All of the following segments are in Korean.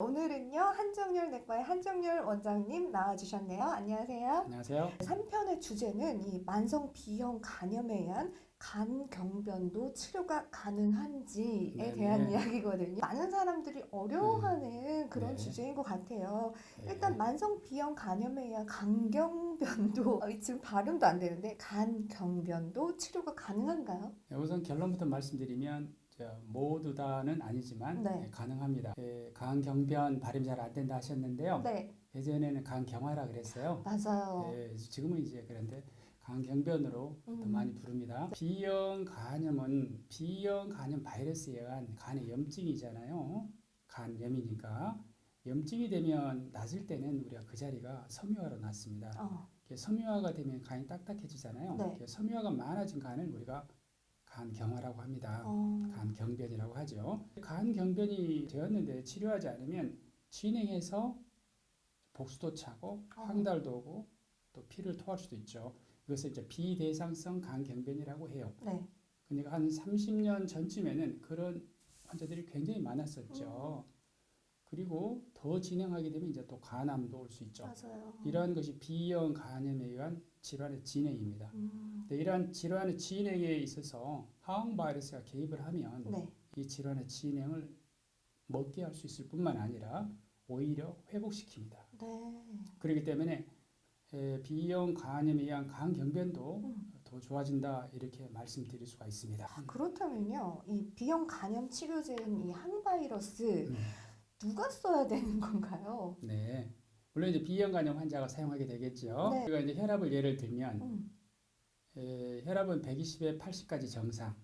오늘은요, 한정열 내과의 한정열 원장님 나와주셨네요. 안녕하세요. 안녕하세요. 3편의 주제는 이 만성 B형 간염에 의한 간경변도 치료가 가능한지에 대한 네네. 이야기거든요. 많은 사람들이 어려워하는 그런 네. 주제인 것 같아요. 일단 네. 만성 B형 간염에 의한 간경변도, 지금 발음도 안 되는데 간경변도 치료가 가능한가요? 우선 결론부터 말씀드리면 모두 다는 아니지만 네. 가능합니다. 간경변 발음 잘 안 된다 하셨는데요. 네, 예전에는 간경화라 그랬어요. 맞아요. 지금은 이제 그런데 간경변으로 더 많이 부릅니다. B형 간염은 B형 간염 바이러스에 의한 간의 염증이잖아요. 간염이니까 염증이 되면 났을 때는 우리가 그 자리가 섬유화로 났습니다. 섬유화가 되면 간이 딱딱해지잖아요. 네. 섬유화가 많아진 간을 우리가 간경화라고 합니다. 간경변이라고 하죠. 간경변이 되었는데 치료하지 않으면 진행해서 복수도 차고 황달도 오고 또 피를 토할 수도 있죠. 이것을 이제 비대상성 간경변이라고 해요. 네. 그러니까 한 30년 전쯤에는 그런 환자들이 굉장히 많았었죠. 그리고 더 진행하게 되면 이제 또 간암도 올 수 있죠. 맞아요. 이러한 것이 B형 간염에 의한 질환의 진행입니다. 근데 이러한 질환의 진행에 있어서 항 바이러스가 개입을 하면 네. 이 질환의 진행을 멎게 할 수 있을 뿐만 아니라 오히려 회복시킵니다. 네. 그렇기 때문에 B형 간염에 의한 간경변도 더 좋아진다 이렇게 말씀드릴 수가 있습니다. 그렇다면요, 이 B형 간염 치료제인 이 항바이러스 누가 써야 되는 건가요? 네. 물론 이제 B형 간염 환자가 사용하게 되겠죠. 네. 우리가 이제 혈압을 예를 들면 혈압은 120에 80까지 정상,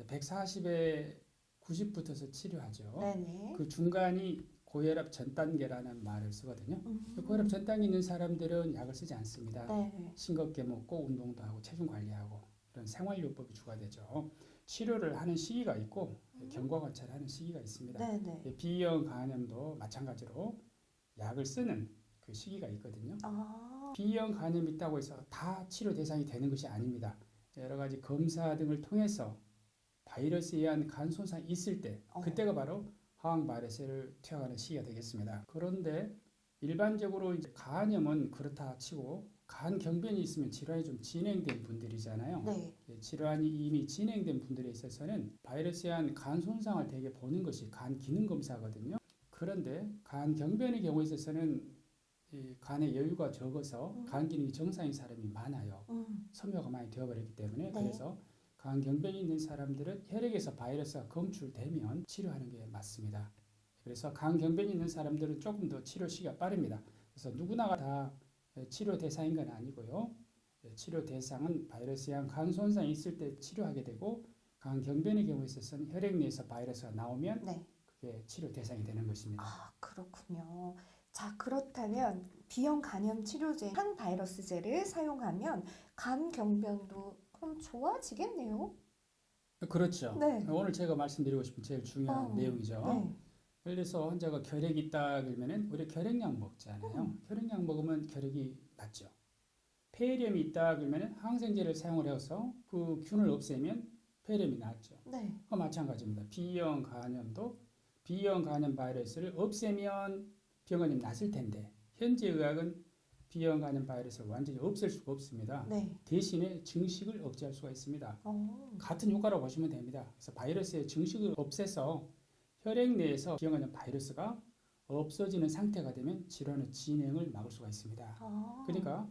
140에 90부터서 치료하죠. 네네. 그 중간이 고혈압 전 단계라는 말을 쓰거든요. 고혈압 전 단계 있는 사람들은 약을 쓰지 않습니다. 네. 싱겁게 먹고 운동도 하고 체중 관리하고 이런 생활요법이 주가 되죠. 치료를 하는 시기가 있고 경과 관찰을 하는 시기가 있습니다. 네네. B형 간염도 마찬가지로 약을 쓰는 그 시기가 있거든요. B형 간염이 있다고 해서 다 치료 대상이 되는 것이 아닙니다. 여러 가지 검사 등을 통해서 바이러스에 의한 간 손상이 있을 때 그때가 바로 항 바이러스를 투약하는 시기가 되겠습니다. 그런데 일반적으로 이제 간염은 그렇다 치고 간 경변이 있으면 질환이 좀 진행된 분들이잖아요. 네. 질환이 이미 진행된 분들에 있어서는 바이러스에 의한 간 손상을 대개 보는 것이 간 기능 검사거든요. 그런데 간 경변의 경우에 있어서는 이 간의 여유가 적어서 간 기능이 정상인 사람이 많아요. 섬유화가 많이 되어버렸기 때문에. 네. 그래서 간 경변이 있는 사람들은 혈액에서 바이러스가 검출되면 치료하는 게 맞습니다. 그래서 간 경변이 있는 사람들은 조금 더 치료 시기가 빠릅니다. 그래서 누구나가 다 치료 대상인 건 아니고요. 치료 대상은 바이러스에 의한 간 손상이 있을 때 치료하게 되고 간 경변의 경우에 있어서는 혈액 내에서 바이러스가 나오면 네. 그게 치료 대상이 되는 것입니다. 그렇군요. 자, 그렇다면 B형 간염 치료제 항바이러스제를 사용하면 간 경변도 그럼 좋아지겠네요? 그렇죠. 네. 오늘 제가 말씀드리고 싶은 제일 중요한 내용이죠. 네. 예를 들어서 환자가 결핵이 있다 그러면은 우리 결핵약 먹잖아요. 결핵약 먹으면 결핵이 낫죠. 폐렴이 있다 그러면은 항생제를 사용을 해서 그 균을 없애면 폐렴이 낫죠. 네. 마찬가지입니다. B형 간염도 B형 간염 바이러스를 없애면 B형 간염이 낫을 텐데 현재 의학은 B형 간염 바이러스를 완전히 없앨 수가 없습니다. 네. 대신에 증식을 억제할 수가 있습니다. 같은 효과라고 보시면 됩니다. 그래서 바이러스의 증식을 없애서 혈액 내에서 B형 간염 바이러스가 없어지는 상태가 되면 질환의 진행을 막을 수가 있습니다. 그러니까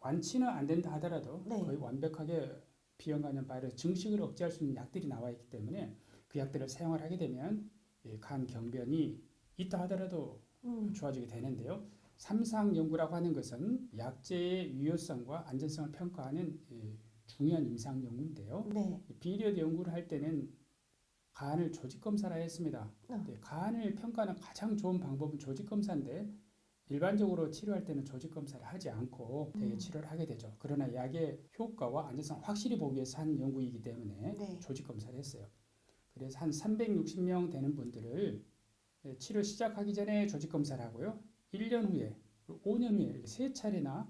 완치는 안 된다 하더라도 네. 거의 완벽하게 B형 간염 바이러스 증식을 억제할 수 있는 약들이 나와 있기 때문에 그 약들을 사용을 하게 되면 간 경변이 있다 하더라도 좋아지게 되는데요. 삼상 연구라고 하는 것은 약제의 유효성과 안전성을 평가하는 중요한 임상 연구인데요. 네. 비리어드 연구를 할 때는 간을 조직 검사를 했습니다. 간을 평가하는 가장 좋은 방법은 조직 검사인데 일반적으로 치료할 때는 조직 검사를 하지 않고 대개 치료를 하게 되죠. 그러나 약의 효과와 안전성 확실히 보기 위해서 한 연구이기 때문에 네. 조직 검사를 했어요. 그래서 한 360명 되는 분들을 치료 시작하기 전에 조직 검사를 하고요. 1년 후에, 5년 후에 이렇게 3차례나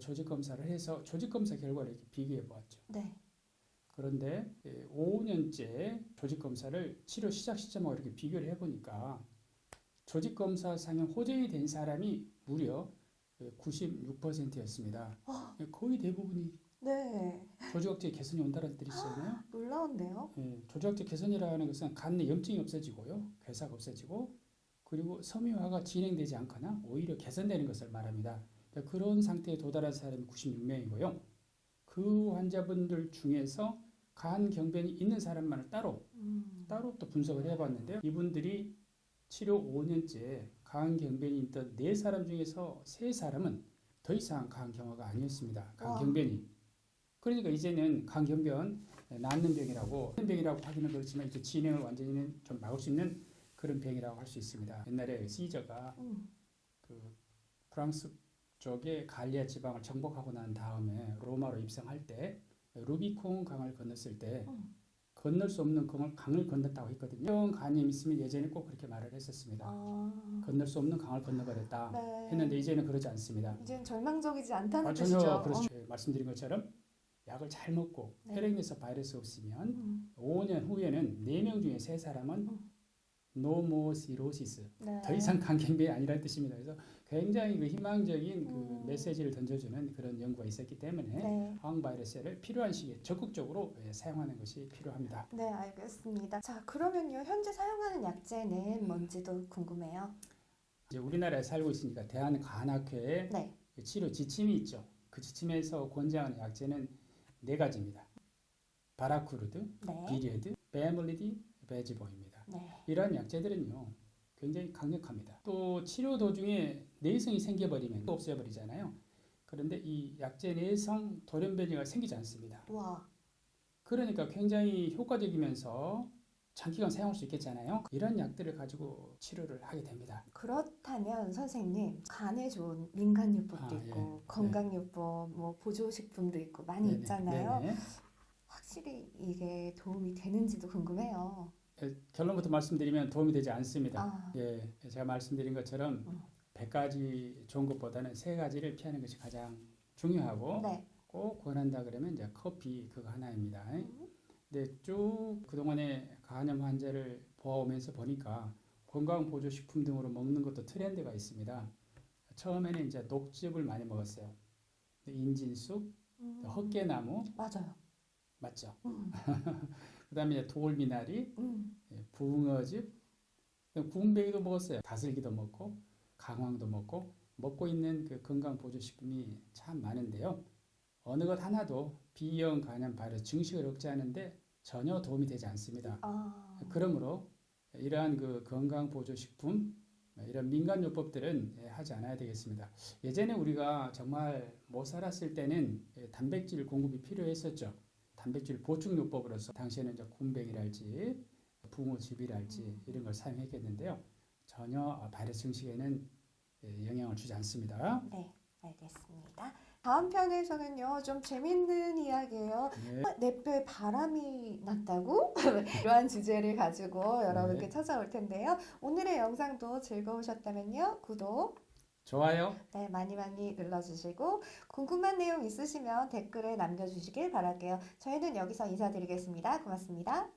조직 검사를 해서 조직 검사 결과를 이렇게 비교해 보았죠. 네. 그런데 5년째 조직 검사를 치료 시작 시점하고 이렇게 비교를 해보니까 조직검사상에 호전이 된 사람이 무려 96%였습니다. 거의 대부분이 네. 조직학적 개선이 온다는 뜻이 있잖아요. 놀라운데요. 조직학적 개선이라는 것은 간 내 염증이 없어지고요, 괴사가 없어지고, 그리고 섬유화가 진행되지 않거나 오히려 개선되는 것을 말합니다. 그런 상태에 도달한 사람이 96명이고요. 그 환자분들 중에서 간 경변이 있는 사람만을 따로 또 분석을 해봤는데요. 이분들이 치료 5년째 간 경변이 있던 4사람 중에서 3사람은 더 이상 간 경화가 아니었습니다. 간 경변이. 그러니까 이제는 간 경변 낫는 병이라고 하기는 그렇지만 이제 진행을 완전히 좀 막을 수 있는 그런 병이라고 할 수 있습니다. 옛날에 시저가 그 프랑스 쪽에 갈리아 지방을 정복하고 난 다음에 로마로 입성할 때 루비콘 강을 건넜을 때 건널 수 없는 강을 건넜다고 했거든요. 간염이 있으면 예전에 꼭 그렇게 말을 했었습니다. 건널 수 없는 강을 건너버렸다 네. 했는데 이제는 그러지 않습니다. 이제는 절망적이지 않다는 전혀 뜻이죠. 그렇죠. 말씀드린 것처럼 약을 잘 먹고 네. 혈액 내에서 바이러스 없으면 5년 후에는 4명 중에 3사람은 노모시로시스, 네. 더 이상 간경변이 아니라는 뜻입니다. 그래서 굉장히 그 희망적인 그 메시지를 던져주는 그런 연구가 있었기 때문에 네. 항바이러스를 필요한 시기에 적극적으로 사용하는 것이 필요합니다. 네, 알겠습니다. 자, 그러면요, 현재 사용하는 약제는 뭔지도 궁금해요. 이제 우리나라에 살고 있으니까 대한간학회에 네. 치료 지침이 있죠. 그 지침에서 권장하는 약제는 4가지입니다. 바라쿠르드, 네. 비리에드, 베물리디, 베지봉입니다. 네. 이러한 약제들은요, 굉장히 강력합니다. 또 치료 도중에 내성이 생겨버리면 없애버리잖아요. 그런데 이 약제 내성 돌연변이가 생기지 않습니다. 와. 그러니까 굉장히 효과적이면서 장기간 사용할 수 있겠잖아요. 이런 약들을 가지고 치료를 하게 됩니다. 그렇다면 선생님, 간에 좋은 민간요법도 있고 예. 건강요법, 뭐 보조식품도 있고 많이 네네. 있잖아요. 네네. 확실히 이게 도움이 되는지도 궁금해요. 결론부터 말씀드리면 도움이 되지 않습니다. 아. 제가 말씀드린 것처럼 100가지 좋은 것보다는 3가지를 피하는 것이 가장 중요하고 네. 꼭 권한다 그러면 이제 커피 그거 하나입니다. 근데 쭉 그동안에 간염 환자를 보아오면서 보니까 건강보조식품 등으로 먹는 것도 트렌드가 있습니다. 처음에는 이제 녹즙을 많이 먹었어요. 인진쑥, 헛개나무, 맞아요. 맞죠? 그다음에 이제 돌미나리, 붕어즙, 구운배기도 먹었어요. 다슬기도 먹고 강황도 먹고 있는 그 건강보조식품이 참 많은데요. 어느 것 하나도 B형 간염 바이러스 증식을 억제하는데 전혀 도움이 되지 않습니다. 그러므로 이러한 그 건강보조식품, 이런 민간요법들은 하지 않아야 되겠습니다. 예전에 우리가 정말 못 살았을 때는 단백질 공급이 필요했었죠. 단백질 보충요법으로서 당시에는 이제 곰뱅이랄지 붕어즙이랄지 이런 걸 사용했겠는데요. 전혀 바이러스 증식에는 영향을 주지 않습니다. 네, 알겠습니다. 다음 편에서는요, 좀 재밌는 이야기예요. 네. 내 뼈에 바람이 났다고? 이러한 주제를 가지고 여러분께 네. 찾아올 텐데요. 오늘의 영상도 즐거우셨다면요, 구독, 좋아요. 네, 많이 눌러주시고 궁금한 내용 있으시면 댓글에 남겨주시길 바랄게요. 저희는 여기서 인사드리겠습니다. 고맙습니다.